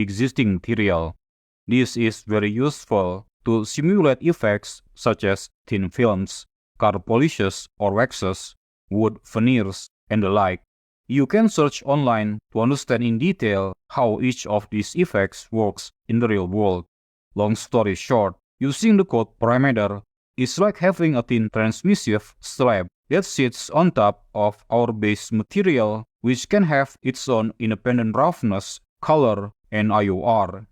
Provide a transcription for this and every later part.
existing material. This is very useful to simulate effects such as thin films, car polishes or waxes, wood veneers, and the like. You can search online to understand in detail how each of these effects works in the real world. Long story short, using the code parameter is like having a thin transmissive slab that sits on top of our base material, which can have its own independent roughness, color, and IOR.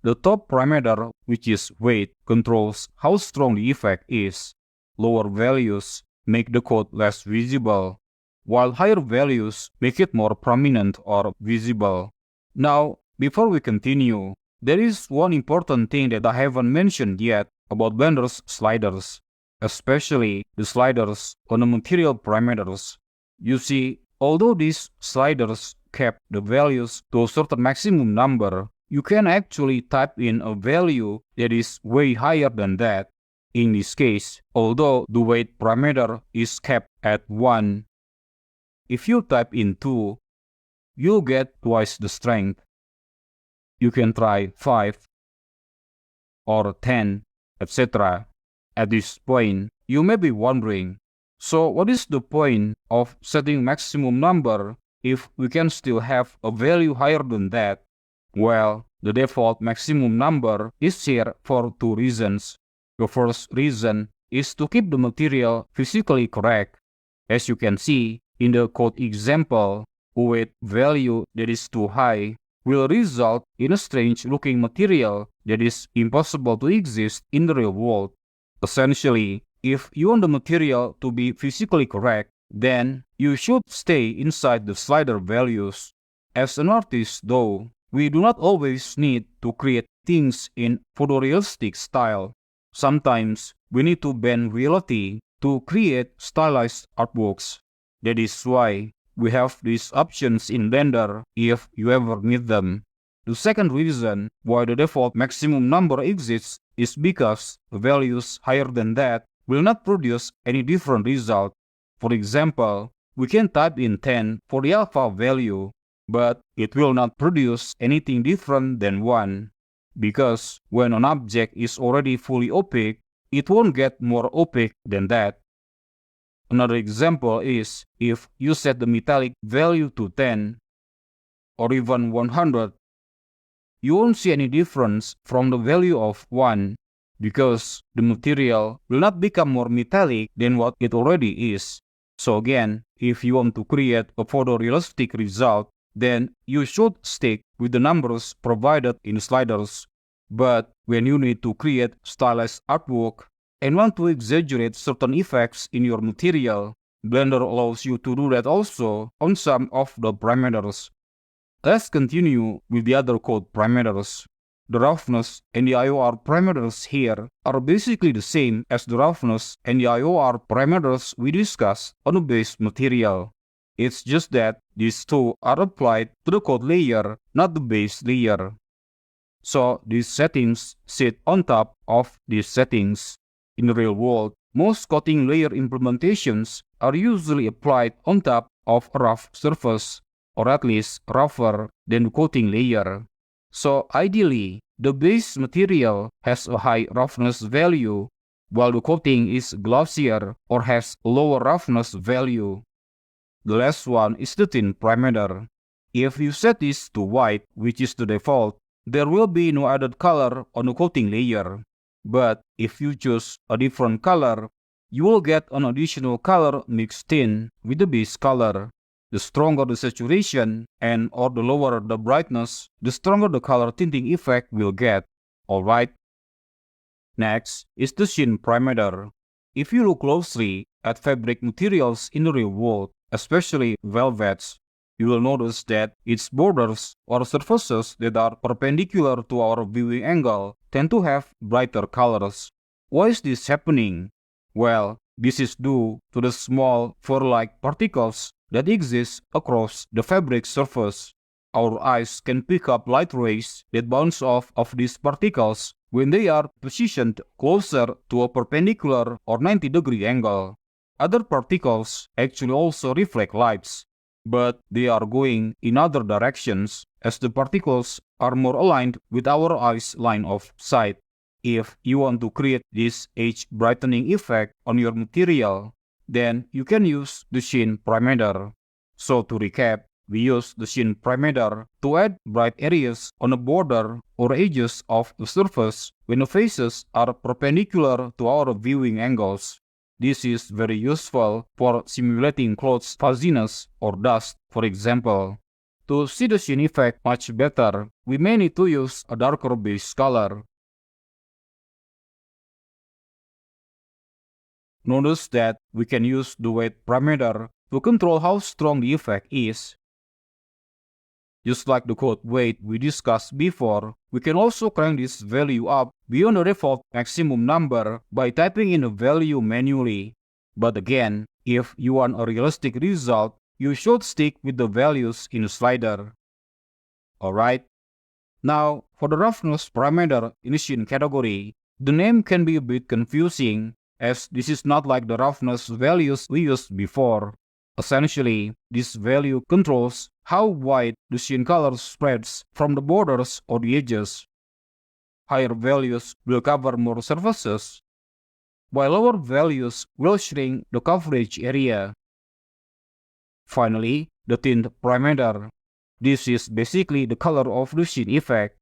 The top parameter, which is weight, controls how strong the effect is. Lower values make the code less visible, while higher values make it more prominent or visible. Now, before we continue, there is one important thing that I haven't mentioned yet about Blender's sliders, especially the sliders on the material parameters. You see, although these sliders cap the values to a certain maximum number, you can actually type in a value that is way higher than that. In this case, although the weight parameter is capped at 1, if you type in 2, you'll get twice the strength. You can try 5 or 10, etc. At this point, you may be wondering, so what is the point of setting maximum number if we can still have a value higher than that? Well, the default maximum number is here for two reasons. The first reason is to keep the material physically correct. As you can see in the code example, a weight value that is too high will result in a strange looking material that is impossible to exist in the real world. Essentially, if you want the material to be physically correct, then you should stay inside the slider values. As an artist though, we do not always need to create things in photorealistic style. Sometimes we need to bend reality to create stylized artworks. That is why we have these options in Blender if you ever need them. The second reason why the default maximum number exists is because values higher than that will not produce any different result. For example, we can type in 10 for the alpha value, but it will not produce anything different than 1. Because when an object is already fully opaque, it won't get more opaque than that. Another example is if you set the metallic value to 10 or even 100, you won't see any difference from the value of 1 because the material will not become more metallic than what it already is. So again, if you want to create a photorealistic result, then you should stick with the numbers provided in sliders. But when you need to create stylized artwork and want to exaggerate certain effects in your material, Blender allows you to do that also on some of the parameters. Let's continue with the other code parameters. The roughness and the IOR parameters here are basically the same as the roughness and the IOR parameters we discussed on the base material. It's just that these two are applied to the code layer, not the base layer. So these settings sit on top of these settings. In the real world, most coating layer implementations are usually applied on top of a rough surface, or at least rougher than the coating layer. So ideally, the base material has a high roughness value, while the coating is glossier or has a lower roughness value. The last one is the thin parameter. If you set this to white, which is the default, there will be no added color on the coating layer. But if you choose a different color, you will get an additional color mixed in with the base color. The stronger the saturation and or the lower the brightness, the stronger the color tinting effect will get. Alright? Next is the sheen parameter. If you look closely at fabric materials in the real world, especially velvets, you will notice that its borders or surfaces that are perpendicular to our viewing angle tend to have brighter colors. Why is this happening? Well, this is due to the small fur-like particles that exist across the fabric surface. Our eyes can pick up light rays that bounce off of these particles when they are positioned closer to a perpendicular or 90-degree angle. Other particles actually also reflect lights, but they are going in other directions, as the particles are more aligned with our eye's line of sight. If you want to create this edge brightening effect on your material, then you can use the Sheen parameter. So to recap, we use the Sheen parameter to add bright areas on the border or edges of the surface when the faces are perpendicular to our viewing angles. This is very useful for simulating clothes fuzziness or dust, for example. To see the Sheen effect much better, we may need to use a darker base color. Notice that we can use the weight parameter to control how strong the effect is. Just like the code weight we discussed before, we can also crank this value up beyond the default maximum number by typing in a value manually. But again, if you want a realistic result, you should stick with the values in the slider. Alright. Now, for the roughness parameter in the Sheen category, the name can be a bit confusing, as this is not like the roughness values we used before. Essentially, this value controls how wide the Sheen color spreads from the borders or the edges. Higher values will cover more surfaces, while lower values will shrink the coverage area. Finally, the tint parameter. This is basically the color of the Sheen effect.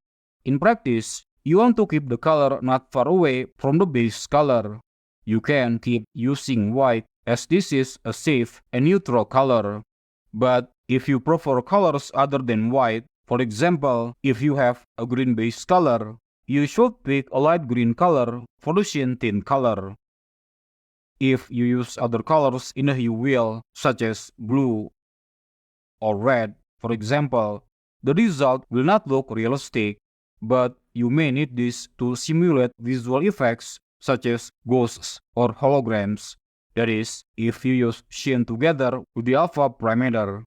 In practice, you want to keep the color not far away from the base color. You can keep using white as this is a safe and neutral color. But if you prefer colors other than white, for example, if you have a green base color, you should pick a light green color for the Sheen tint color. If you use other colors in the hue wheel, such as blue or red, for example, the result will not look realistic, but you may need this to simulate visual effects such as ghosts or holograms. That is, if you use Sheen together with the alpha parameter.